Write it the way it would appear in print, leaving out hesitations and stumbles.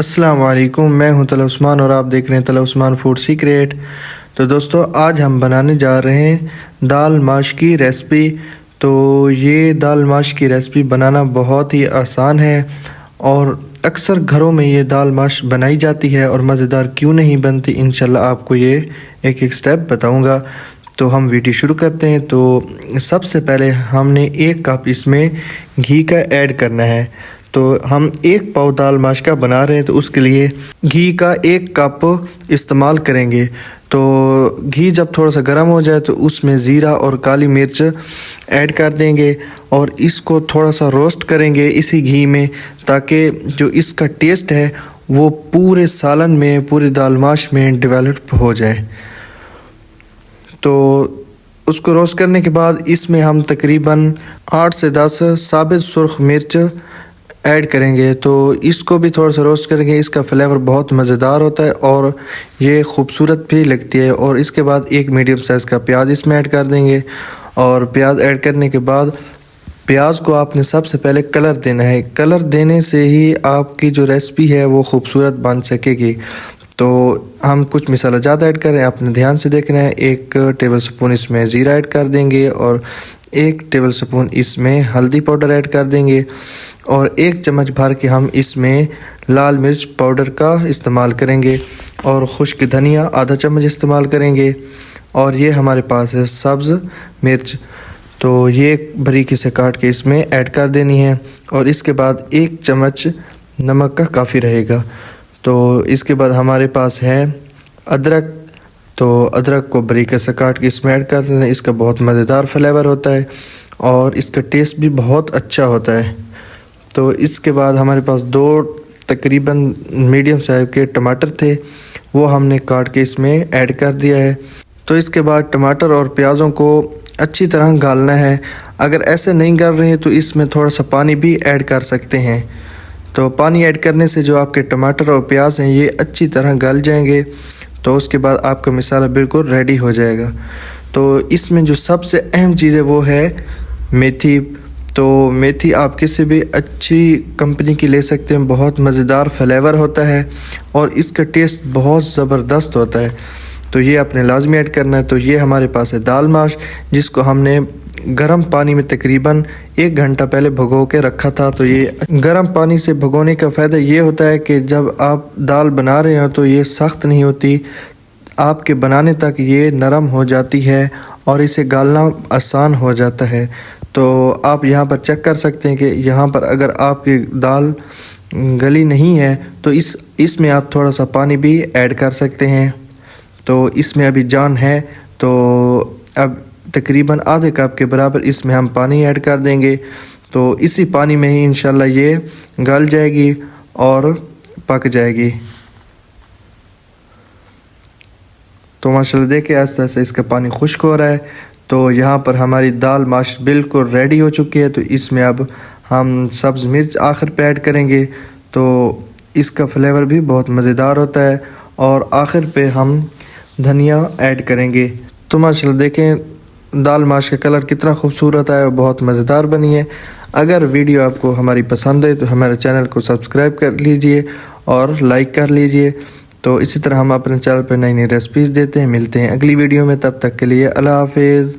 अस्सलाम वालेकुम, मैं हूं तला उस्मान और आप देख रहे हैं तला उस्मान फूड सीक्रेट। तो दोस्तों, आज हम बनाने जा रहे हैं दाल माश की रेसिपी। तो ये दाल माश की रेसिपी बनाना बहुत ही आसान है और अक्सर घरों में ये दाल माश बनाई जाती है और मज़ेदार क्यों नहीं बनती, इंशाल्लाह आपको ये एक एक स्टेप बताऊंगा। तो हम वीडियो शुरू करते हैं। तो सबसे पहले हमने 1 कप इसमें घी का ऐड करना है। तो हम 1 पाव दाल माश का बना रहे हैं, तो उसके लिए घी का 1 कप इस्तेमाल करेंगे। तो घी जब थोड़ा सा गर्म हो जाए तो उसमें ज़ीरा और काली मिर्च ऐड कर देंगे और इसको थोड़ा सा रोस्ट करेंगे इसी घी में, ताकि जो इसका टेस्ट है वो पूरे सालन में, पूरी दाल माश में डेवलप हो जाए। तो उसको रोस्ट करने के बाद इसमें हम तकरीबन 8 से 10 साबित सुर्ख मिर्च ऐड करेंगे। तो इसको भी थोड़ा सा रोस्ट करेंगे। इसका फ्लेवर बहुत मज़ेदार होता है और ये खूबसूरत भी लगती है। और इसके बाद 1 मीडियम साइज़ का प्याज इसमें ऐड कर देंगे। और प्याज ऐड करने के बाद प्याज को आपने सबसे पहले कलर देना है। कलर देने से ही आपकी जो रेसिपी है वो खूबसूरत बन सकेगी। तो हम कुछ मसाला ज़्यादा ऐड करें, आपने ध्यान से देखना है। 1 टेबल स्पून इसमें ज़ीरा ऐड कर देंगे और 1 टेबल स्पून इसमें हल्दी पाउडर ऐड कर देंगे और 1 चम्मच भर के हम इसमें लाल मिर्च पाउडर का इस्तेमाल करेंगे और खुश्क धनिया आधा चम्मच इस्तेमाल करेंगे। और ये हमारे पास है सब्ज़ मिर्च, तो ये बारीकी से काट के इसमें ऐड कर देनी है। और इसके बाद 1 चम्मच नमक का काफ़ी रहेगा। तो इसके बाद हमारे पास है अदरक, तो अदरक को बारीकी से काट के इसमें ऐड कर देना। इसका बहुत मज़ेदार फ्लेवर होता है और इसका टेस्ट भी बहुत अच्छा होता है। तो इसके बाद हमारे पास 2 तकरीबन मीडियम साइज़ के टमाटर थे, वो हमने काट के इसमें ऐड कर दिया है। तो इसके बाद टमाटर और प्याज़ों को अच्छी तरह गालना है। अगर ऐसे नहीं गाल रहे हैं तो इसमें थोड़ा सा पानी भी ऐड कर सकते हैं। तो पानी ऐड करने से जो आपके टमाटर और प्याज हैं ये अच्छी तरह गल जाएंगे। तो उसके बाद आपका मसाला बिल्कुल रेडी हो जाएगा। तो इसमें जो सबसे अहम चीज़ है वो है मेथी। तो मेथी आप किसी भी अच्छी कंपनी की ले सकते हैं, बहुत मज़ेदार फ्लेवर होता है और इसका टेस्ट बहुत ज़बरदस्त होता है। तो ये आपने लाजमी ऐड करना है। तो ये हमारे पास है दाल माश, जिसको हमने गर्म पानी में तकरीबन 1 घंटा पहले भिगो के रखा था। तो ये गर्म पानी से भिगोने का फ़ायदा ये होता है कि जब आप दाल बना रहे हो तो ये सख्त नहीं होती, आपके बनाने तक ये नरम हो जाती है और इसे गालना आसान हो जाता है। तो आप यहाँ पर चेक कर सकते हैं कि यहाँ पर अगर आपकी दाल गली नहीं है तो इसमें आप थोड़ा सा पानी भी ऐड कर सकते हैं। तो इसमें अभी जान है, तो अब तकरीबन आधे कप के बराबर इसमें हम पानी ऐड कर देंगे। तो इसी पानी में ही इंशाल्लाह ये गल जाएगी और पक जाएगी। तो माशाल्लाह देखिए आस्ते आस्ते इसका पानी खुश्क हो रहा है। तो यहाँ पर हमारी दाल माश बिल्कुल रेडी हो चुकी है। तो इसमें अब हम सब्ज़ मिर्च आखिर पे ऐड करेंगे। तो इसका फ्लेवर भी बहुत मज़ेदार होता है और आखिर पे हम धनिया ऐड करेंगे। तो माशाल्लाह देखें दाल माश का कलर कितना खूबसूरत है और बहुत मज़ेदार बनी है। अगर वीडियो आपको हमारी पसंद है तो हमारे चैनल को सब्सक्राइब कर लीजिए और लाइक कर लीजिए। तो इसी तरह हम अपने चैनल पर नई नई रेसिपीज़ देते हैं। मिलते हैं अगली वीडियो में, तब तक के लिए अल्लाह हाफिज़।